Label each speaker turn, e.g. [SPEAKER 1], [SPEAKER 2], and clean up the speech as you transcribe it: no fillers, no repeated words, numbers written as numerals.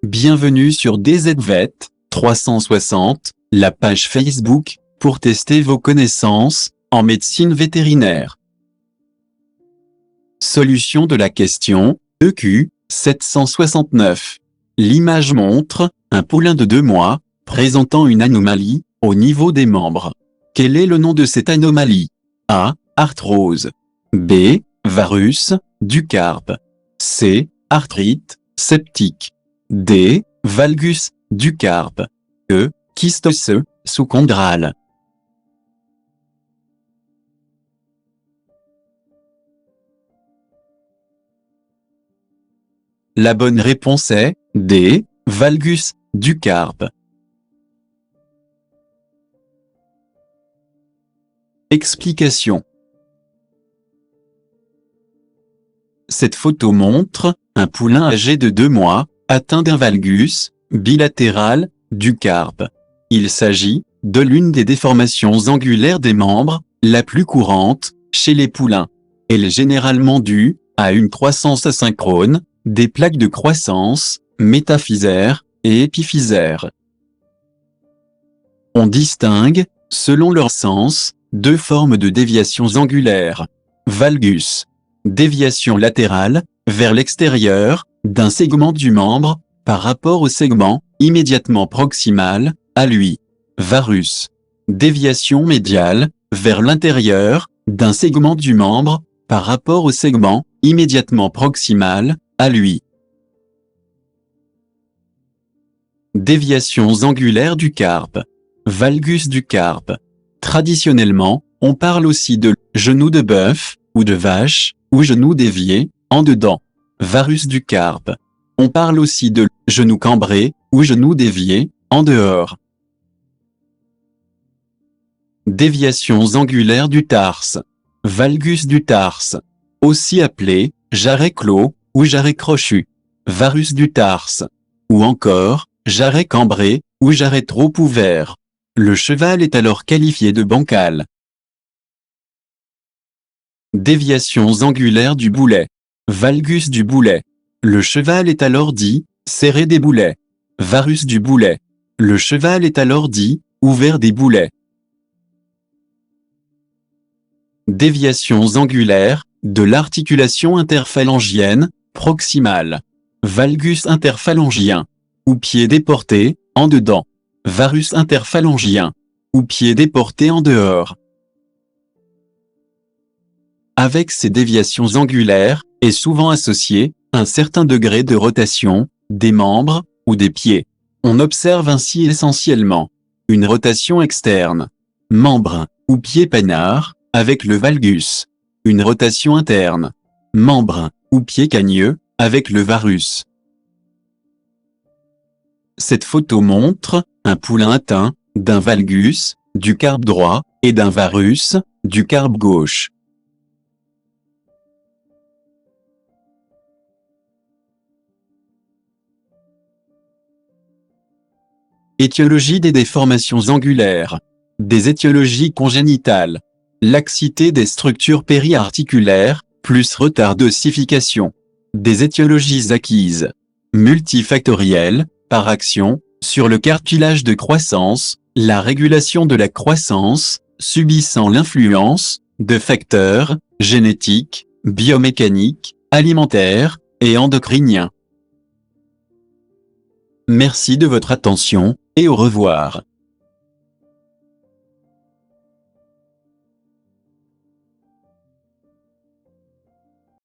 [SPEAKER 1] Bienvenue sur DZVet 360, la page Facebook, pour tester vos connaissances en médecine vétérinaire. Solution de la question EQ 769. L'image montre un poulain de 2 mois présentant une anomalie au niveau des membres. Quel est le nom de cette anomalie? A. Arthrose. B. Varus du carpe. C. Arthrite septique. D. Valgus du carpe. E. Kyste osseux sous-chondral. La bonne réponse est D. Valgus du carpe. Explication. Cette photo montre un poulain âgé de 2 mois, atteint d'un valgus bilatéral du carpe. Il s'agit de l'une des déformations angulaires des membres, la plus courante chez les poulains. Elle est généralement due à une croissance asynchrone des plaques de croissance, métaphysaires et épiphysaires. On distingue, selon leur sens, 2 formes de déviations angulaires. Valgus, déviation latérale, vers l'extérieur, d'un segment du membre, par rapport au segment immédiatement proximal à lui. Varus, déviation médiale, vers l'intérieur, d'un segment du membre, par rapport au segment immédiatement proximal à lui. Déviations angulaires du carpe. Valgus du carpe. Traditionnellement, on parle aussi de genou de bœuf, ou de vache, ou genou dévié, en dedans. Varus du carpe. On parle aussi de genou cambré, ou genou dévié, en dehors. Déviations angulaires du tarse. Valgus du tarse. Aussi appelé jarret clos, ou jarret crochu. Varus du tarse. Ou encore, jarret cambré, ou jarret trop ouvert. Le cheval est alors qualifié de bancal. Déviations angulaires du boulet. Valgus du boulet. Le cheval est alors dit serré des boulets. Varus du boulet. Le cheval est alors dit ouvert des boulets. Déviations angulaires de l'articulation interphalangienne proximale. Valgus interphalangien. Ou pied déporté, en dedans. Varus interphalangien. Ou pied déporté en dehors. Avec ces déviations angulaires, est souvent associé un certain degré de rotation des membres ou des pieds. On observe ainsi essentiellement une rotation externe, membre ou pied peinard, avec le valgus. Une rotation interne, membre ou pied cagneux, avec le varus. Cette photo montre un poulain atteint d'un valgus, du carpe droit, et d'un varus, du carpe gauche. Étiologie des déformations angulaires. Des étiologies congénitales. Laxité des structures périarticulaires, plus retard d'ossification. Des étiologies acquises. Multifactorielles, par action, sur le cartilage de croissance, la régulation de la croissance, subissant l'influence de facteurs génétiques, biomécaniques, alimentaires et endocriniens. Merci de votre attention, et au revoir.